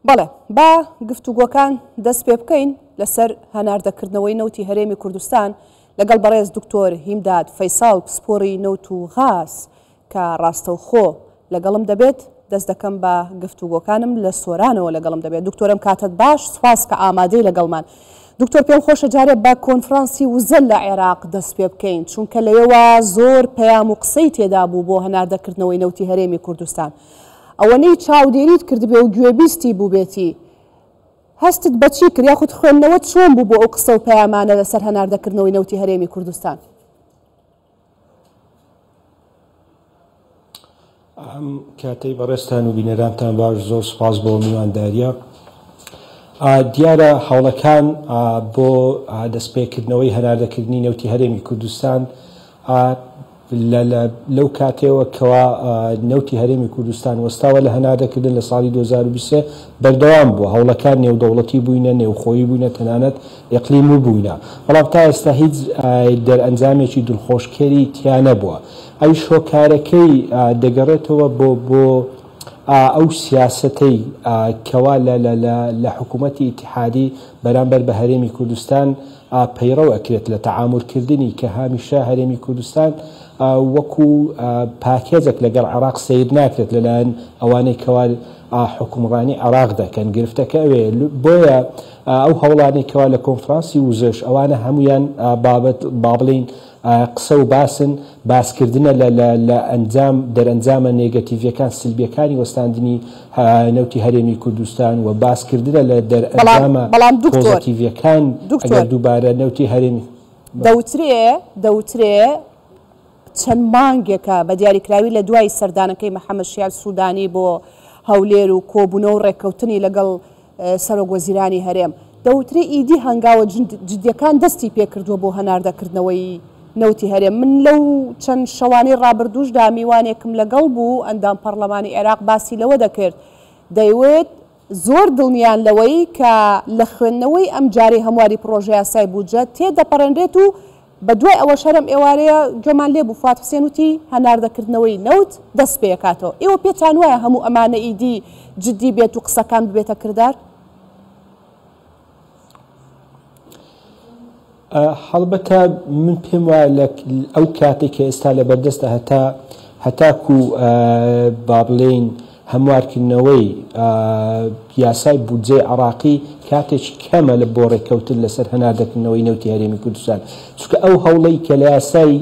بەڵێ با گفتوگۆکان دەست پێ بکەین لەسەر هەناردەکردنەوەی نەوتی هەرێمی کوردستان لەگەڵ بەڕێز دکتۆر هیمداد فەیساڵ پسپۆڕی نەوت و غاز کە ڕاستەوخۆ لەگەڵم دەبێت دەست دەکەم بە گفتوگۆکانم لە سۆرانەوە لەگەڵم دەبێت. دکتۆرم کاتت باش، سوپاس کە ئامادەی لەگەڵمان. دکتۆر پێم خۆشە جارێک بە کۆنفرانسی وزەل لە عێراق دەست پێ بکەین، چونکە لەوێوە زۆر پەیام و قسەی تێدا بوو بۆ هەناردەکردنەوەی نەوتی هەرێمی کوردستان. ئەوەنەی چاودێریت کردبێ و گوێبیستی بوو بێتی، هەستت بەچی کرد یاخود خوێندنەوە چۆن بوو بۆ ئەو قسە و پەیامانە لەسەر هەناردەکردنەوەی نەوتی هەرێمی کوردستان؟ کاتەی بەڕێستان و بینەرانتان باش، زۆر سپاس بۆ میوانداریە. دیارە هەوڵەکان بۆ دەستپێکردنەوەی هەناردەکردنی نەوتی هەرێمی کوردستان لەو کاتێوە کەوا نەوتی هەرێمی کوردستان وەستاوە لە هەناردەکردن لە ساڵی 2023 بەردەوام بووە. هەوڵەکان نێودەوڵەتی بووینە، نێوخۆیی بووینە، تەنانەت ئێقلیمی بووینە، بەڵام تا ئێستا هیچ دەرئەنجامێکی دڵخۆشکەری تیا نەبووە. ئەویش هۆکارەکەی دەگەڕێتەوە بۆ ئەو سیاسەتەی کەوا لە حکوومەتی ئیتیحادی بەرامبەر بە هەرێمی کوردستان پەیڕەو ئەکرێت لە تەعاملکردنی کە هامیشە هەرێمی کوردستان وەکو پاکێزێک لەگەڵ عێراق سیر ناکرێت لەلایەن ئەوانەی کەوا حکومڕانی عێراق دەکەن. گرفتەکە ئەوێ بۆیە ئەو هەوڵانەی کەوا لە کۆنفرانسی وزەش ئەوانە هەمویان بابەت با بڵین قسە و باسکردنە لە دەرئەنجامە نێگەتیڤیەکان سلبیەکانی وەستاندنی نەوتی هەرێمی کوردستان و باسکردنە لە دەرئەنجامە پۆزیتیڤیەکان ئەگەر دووبارە نەوتی هەرێمی دەوترێ چەند مانگێکە بە دیاریکراوی لە دوای سەردانەکەی محەممەد شیعر سوودانی بۆ هەولێر و کۆبوونەوە و ڕێککەوتنی لەگەڵ سەرۆکوەزیرانی هەرێم، دەوترێ ئیدی هەنگاوە جدیەکان دەستی پێکردووە بۆ هەناردەکردنەوەی نەوتی هەرێم. من لەو چەند شەوانی ڕابردووشدا میوانێکم لەگەڵ بوو ئەندام پەرلەمانی عێراق باسی لەوە دەکرد، دەیوێت زۆر دڵنیان لەوەی کە لە خوێندنەوەی ئەم جارەی هەمواری پرۆژە یاسای بودجە تێدەپەڕێنرێت و بە دوای ئەوە شەرم ئێوارەیە گوێمان لێ بوو فواد حوسێن وتی هەناردەکردنەوەی نەوت دەست پێکاتەوە. ئێوە پێتان وایە هەموو ئەمانە ئیدی جدی بێت و قسەکان ببێتە کردار؟ هەڵبەتە من پێم وایە ئەو کاتێک کە ئێستا لە بەردەستە هەتاکو با بڵێین هەموارکردنەوەی یاسای بودجێ عێراقی کاتێک کەمە لە بۆ ڕێککەوتن لەسەر هەناردەکردنەوەی نەوتی هەرێمی کوردستان، چونکە ئەو هەوڵەی کە لە یاسای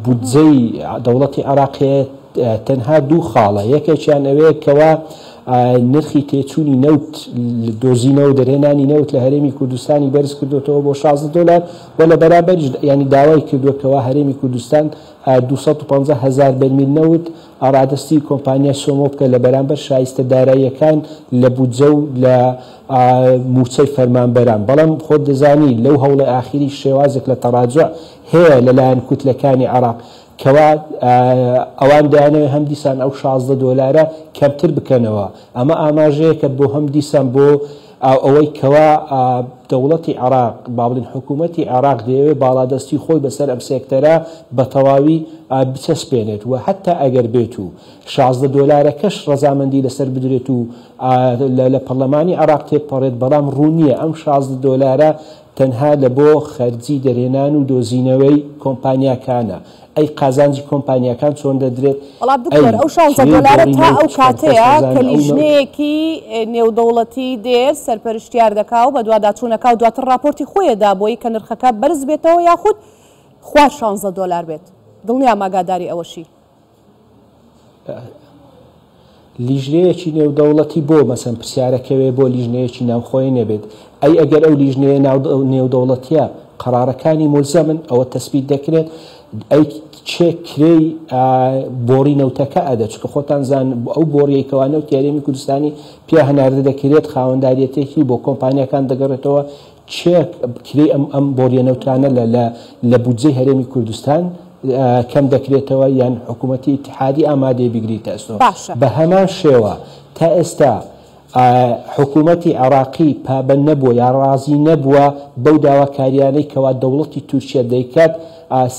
بودجەی دەوڵەتی عێراقیە تەنها دوو خاڵە، یەکێکیان ئەوەیە کەوا نرخی تێچوونی نەوت دۆزینەوە دەرهێنانی نەوت لە هەرێمی کوردستانی بەرز کردوێتەوە بۆ 16 دلار و لە بەرامبەریش ینی داوای کردووەکەوە هەرێمی کوردستان 250,000 بەرمیل نەوت ئاڕادستی کۆمپانیا سۆمۆ بکە لە بەرامبەر شایستە داراییەکان لە بودجە و لە موچەی فەرمانبەران. بەڵام خۆت دەزانی لەو هەوڵە ئاخری شێوازێک لە تەڕاجع هەیە لەلایەن کوتلەکانی عێراق کەوا ئەوان دایانەوە هەم دیسان ئەو 16 دلارە کەمتر بکەنەوە. ئەمە ئاماژەیەکە بۆ هەم دیسان بۆ ئەوەی کەوا دەوڵەتی عێراق با بڵین حکوومەتی عێراق دەیەوێت باڵادەستی خۆی بەسەر ئەم سێکتەرە بە تەواوی بچەسپێنێت و هەتا ئەگەر بێت و 16 دلارەکەش ڕەزامەندی لەسەر بدرێت و لە پەرلەمانی عێراق تێپەڕێت، بەڵام ڕوونیە ئەم 16 دلارە تەنها لە بۆ خەرجی دەرهێنان و دۆزینەوەی کۆمپانیاکانە. ئەی قازانجی کۆمپانیاکان چۆن دەدرێت؟ وەڵام دکتۆر ئەو 16 دلارە تا ئەو کاتەیە کە لیژنەیەکی نێودەوڵەتی دێر سەرپەرشتیار دەکا و بە دوواداچوونەکە و دواتر راپۆرتی خۆیەدا بۆی کە نرخەکە بەرز بێتەوە یاخود خوا 16 دلار بێت. دڵنیا ماگاداری ئەوەشی لیژنەیەکی نێودەوڵەتی بۆ مەسەن پرسیارەکەوێ بۆ لیژنەیەکی ناوخۆی نەبێت. ئەی ئەگەر ئەو لیژنەیە نێودەوڵەتیە قەرارەکانی مولزەمن ئەوە تەسبیت دەکرێت، ئەی چێ کرێی بۆڕی نەوتەکە ئەدە، چکە خۆتان زان ئەو بۆڕیەکەوە نەوتی هەرێمی کوردستانی پیا هەناردە دەکرێت خاوەنداریەتێکی بۆ کۆمپانیەکان دەگەڕێتەوە، چێ کرێی ئەم بۆڕیە نەوتانە لە بودجەی هەرێمی کوردستان کەم دەکرێتەوە یان حکوومەتی ئیتیحادی ئامادەی بگریتە ئەستۆ. بە هەمان شێوە تا ئێستا حکوومەتی عێراقی پابەند نەبووە یا ڕازی نەبووە بەو داواکاریانەی کەوا دەوڵەتی تورکیا دەیکات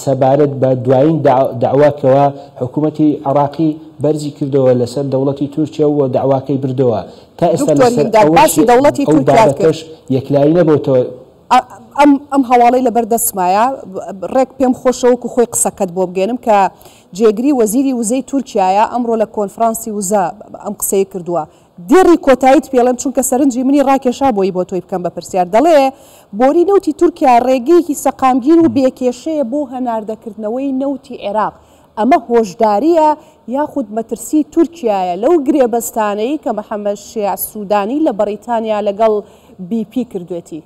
سەبارەت بە دوایین داواکەوە حکوومەتی عێراقی بەرزی کردەوە لەسەر دەوڵەتی تورکیا و داواکەی بردەوە تا ئێستا دەوڵەتی تورکیاش یەکلایی نەبووتەوە. ئەم هەواڵەی لەبەردەستمایە ڕێک پێم خۆشەوەکو خۆی قسەکەت بۆ بگەنم کە جێگری وەزیری وزەی تورکیایە ئەمڕۆ لە کۆنفرانسی وزە ئەم قسەی کردووە دێڕی کۆتاییت پێڵێم چونکە سەرنجی منی ڕاکێشا بۆی بۆ تۆی بکەم بە پرسیار دەڵێ بۆری نەوتی تورکیا ڕێگەیەکی سەقامگیر و بێکێشەیە بۆ هەناردەکردنەوەی نەوتی عێراق ئەمە هۆشداریە یاخود مەترسی تورکیایە لەو گرێبەستانەی کە محەممەد شیع سوودانی لە بەریتانیا لەگەڵ BP کردوێتی.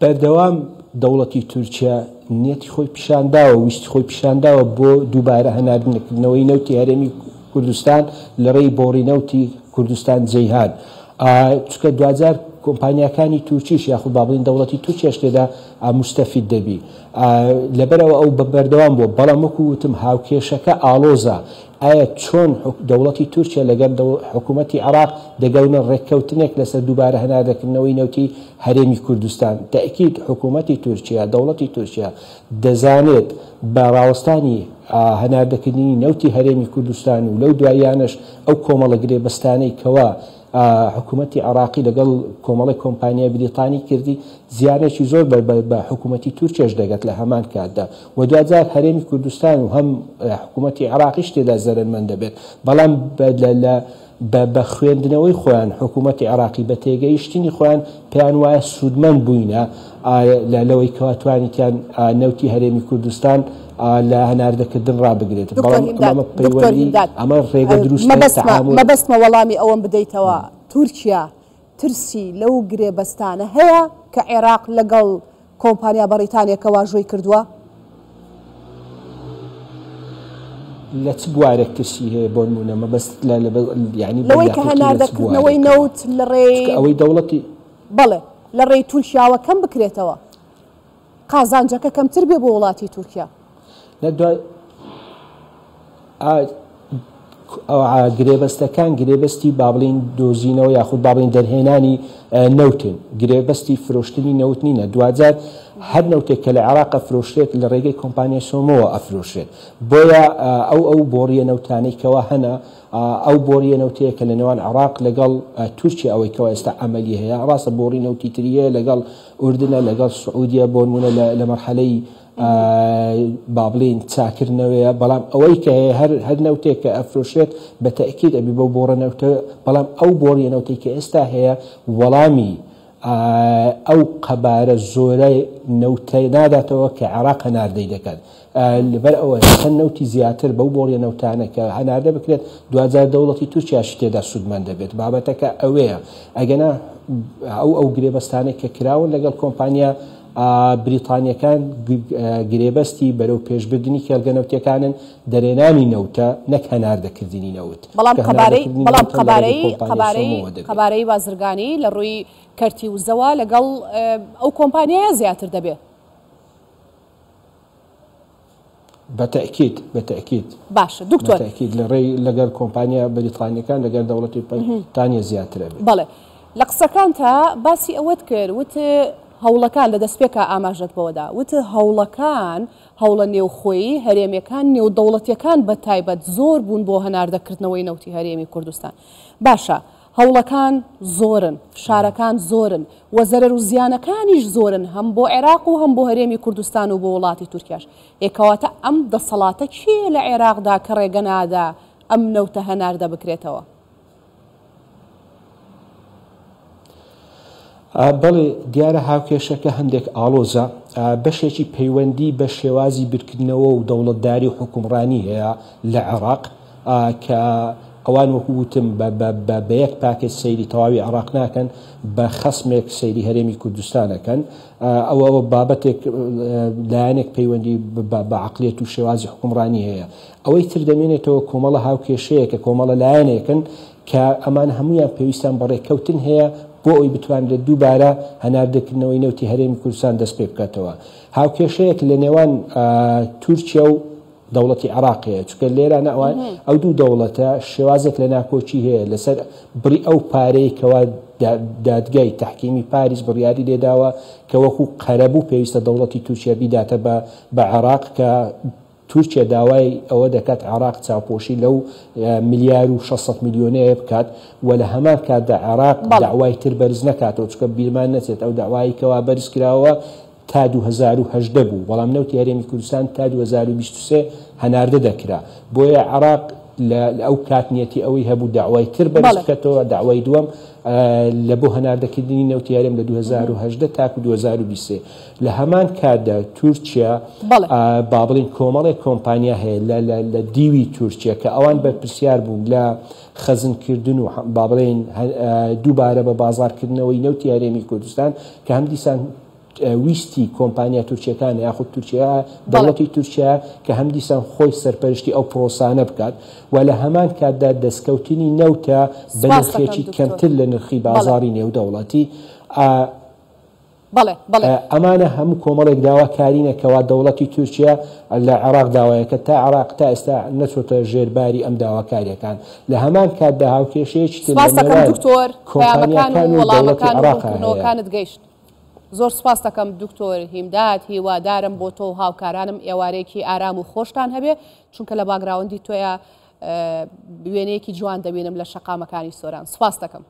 بەردەوام دەوڵەتی تورکیا نیەتی خۆی پیشانداوە ویستی خۆی پیشانداوە بۆ دووبارە هەناردنەکردنەوەی نەوتی هەرێمی کوردستان لە ڕێی بۆڕی نەوتی کوردستان جەیهان چونکە دوجار کۆمپانیەکانی تورکیش یاخود با بڵین دەوڵەتی تورکیاش لێدا مستەفید دەبی لەبەرەوە ئەو بەبەردەوام بووە بەڵام وەکو وتم هاوکێشەکە ئالۆزە ئایا چۆن دەوڵەتی تورکیا لەگەر حکوومەتی عێراق دەگەونە ڕێککەوتنێک لەسەر دووبارە هەناردەکردنەوەی نەوتی هەرێمی کوردستان تاکید حکوومەتی تورکیا دەوڵەتی تورکیا دەزانێت بە ڕاوەستانی هەناردەکردنی نەوتی هەرێمی کوردستان و لەو دوایانش ئەو کۆمەڵە گرێبەستانەی کەوا حکوومەتی عێراقی لەگەڵ کۆمەڵی کۆمپانیای بریتانی کردی زیانێکی زۆر بە حکوومەتی تورکیاش دەگەت لە هەمان کاتدا و دوجار هەرێمی کوردستان و هەم حکوومەتی عێراقیش تێدا زەرمەند دەبێت بەڵام بە خوێندنەوەی خۆیان حکوومەتی عێراقی بە تێگەیشتنی خۆیان پێیان وایە سوودمەند بووینە لەوەی کەواتوانیتیان نەوتی هەرێمی کوردستان لە هەناردەکردن ڕابگرێت ئەمە ڕێگە دروست مەبەستمە وەڵامی ئەوەم بدەیتەوە تورکیا ترسی لەو گرێبەستانە هەیە کە عێراق لەگەڵ کۆمپانیا بەریتانیەکە واژۆی کردووە لە چ بوارێک ترسی هەیە بۆ نمونە مەبەست ینی لەوەی کە هەناردەکردنەوەی نەوت لە ڕێ ئەوەی دەوڵەتی بەڵێ لە ڕێی تورکیاوە کەم بکرێتەوە قازانجەکە کەمتر بێ بۆ وڵاتی تورکیا گرێبەستەکان گرێبەستی بابلین دۆزینەوە یاخود بابلین دەرهێنانی نەوتن گرێبەستی فرۆشتنی نەوت نینە دوجار هەر نەوتێک کە لە عێراق ئەفرۆشرێت لە ڕێگەی کۆمپانیای سۆمەوە ئەفرۆشرێت بۆیە ئەو بۆڕیە نەوتانەی کەوا هەنا ئەو بۆڕیە نەوتەیە کە لە نێوان عێراق لەگەڵ تورکیا ئەوەی کەوا ئێستا ئەمەلی هەیە ڕاستە بۆڕی نەوتی تریە لەگەڵ ئوردنە لەگەڵ سعودیە بۆ نمونە لە مەرحەلەی بابلین چاکردنەوەیە بەڵام ئەوەی کە هەر نەوتێک کە ئەفرۆشێت بە تەکید ئەبی بەو بۆڕە نەوتە بەڵام ئەو بۆڕیە نەوتەی کە ئێستا هەیە وەڵامی ئەو قەبارە زۆرە نەوتەی ناداتەوە کە عێراق هەناردەی دەکات لەبەر ئەوە چەند نەوتی زیاتر بەو بۆڕیە نەوتانە کە هەناردە بکرێت دوجار دەوڵەتی تورکیاش تێدا سوودمەند دەبێت بابەتەکە ئەوەیە ئەگەنا ئەو گرێبەستانێک کە کراون لەگەڵ کۆمپانیا بریتانیەکان گرێبەستی بەرەو پێشبردننی کێڵگەنەوتەکانن دەرێنانی نەوتە نەک هەناردەکردنی نەوت بەڵام قەبارەی بازرگانی لە ڕووی کەرتی وزەوە لەگەڵ ئەو کۆمپانیایە زیاتر دەبێت بەتەکید باشە دکتۆر لەگەر کۆمپانیا بریتانیەکان لەگەر دەوڵەتی بریتانیا زیاترە بێت بەڵێ لە قسەکان تا باسی ئەوەت کرد وت هەوڵەکان لە دەستپێکە ئاماژەت بەوەدا وتە هەوڵەکان هەوڵە نێوخۆیی هەرێمیەکان نێودەوڵەتیەکان بە تایبەت زۆر بوون بۆ هەناردەکردنەوەی نەوتی هەرێمی کوردستان باشە هەوڵەکان زۆرن شارەکان زۆرن وەزەرەر و زیانەکانیش زۆرن هەم بۆ عێراق و هەم بۆ هەرێمی کوردستان و بۆ وڵاتی تورکیاش ئێکەواتە ئەم دەسەڵاتە کێ لە عێراقدا کە ڕێگە نادا ئەم نەوتە هەناردە بکرێتەوە بەڵێ دیارە هاوکێشەکە هەندێک ئالۆزە بەشێکی پەیوەندی بە شێوازی برکردنەوە و دەوڵەتداری و حکومڕانی هەیە لە عێراق کە ئەوان وەکو وتم بە یەک پاکێت سەیری تەواوی عێراق ناکەن بە خەسمێک سەیری هەرێمی کوردستانەکەن ئەوە بابەتێک لایەنێک پەیوەندی بە عەقلیەت و شێوازی حکومڕانی هەیە ئەوەی تر دەمێنێتەوە کۆمەڵە هاوکێشەیە کە کۆمەڵە لایەنێکن کە ئەمان هەمویان پێویستیان بەڕێککەوتن هەیە بۆ ئەوی بتوانرێت دووبارە هەناردەکردنەوەی نەوتی هەرێمی کوردستان دەست پێ بکاتەوە هاوکێشەیەک لە نێوان تورکیا و دەوڵەتی عێراقەیە چونکە لێرە ناوان ئەو دوو دەوڵەتە شێوازێک لە ناکۆچی هەیە لەسەر بڕی ئەو پارەی کەوا دادگای تحکیمی پاریس بڕیاری لێداوە کە وەکو قەرەبوو پێویستە دەوڵەتی تورکیا بیداتە بە عێراق کە تورکیا داوای ئەوە دەکات عێراق چاوپۆشی لەو ملیار و 600 میلیۆنەیە بکات و لە هەمان کاتدا عێراق داوای تر بەرز نکاتەوە چونکە بیرمان نەچێت ئەو داوایی کەوا بەرز کراوە تا 2018 بوو بەڵام نەوتی هەرێمی کوردستان تا 2023 هەناردە دەکرا بۆیە عێراق لە ئەو کاتنیەتی ئەوەی هەبوو داوای تر بەرز بکەتەوە داوای دووەم لە بۆ هەناردەکردنی نەوتی هەرێم لە 2018 تاکو 2023 لە هەمان کاتدا تورکیا با بڵین کۆمەڵێک کۆمپانیا هەیە لە دیوی تورکیا کە ئەوان بەرپرسیار بوون لە خەزمکردن و با بڵین دووبارە بە بازاڕکردنەوەی نەوتی هەرێمی کوردستان کە هەم دیسان ویستی کۆمپانیا تورکیەکان یاخود تورکیا دەوڵەتی تورکیا کە هەم دیسان خۆی سەرپەرشتی ئەو پرۆسانە بکات و لە هەمان کاتدا دەستکەوتنی نەوتە بە نرخێکی کەمتر لە نرخی بازاڕی نێودەوڵەتی ئەمانە هەموو کۆمەڵێک داواکارینەکەوا دەوڵەتی تورکیا لە عێراق داوایەکە تا عێراق تا ئێستا نەچۆتە ژێرباری ئەم داواکاریەکان لە هەمان کاتدا هاوکێشەیەکی تر کۆمپانیاکان و وەڵامەکان و ڕوونکردنەوەکانت گەیشت. زۆر سپاس دەکەم دکتۆر هیمداد هیوادارم بۆ تۆ و هاوکارانم ئێوارەیەکی ئارام و خۆشتان هەبێ چونکە لە باگراوەندی تۆیە وێنەیەکی جوان دەبینم لە شەقامەکانی سۆران. سپاس دەکەم.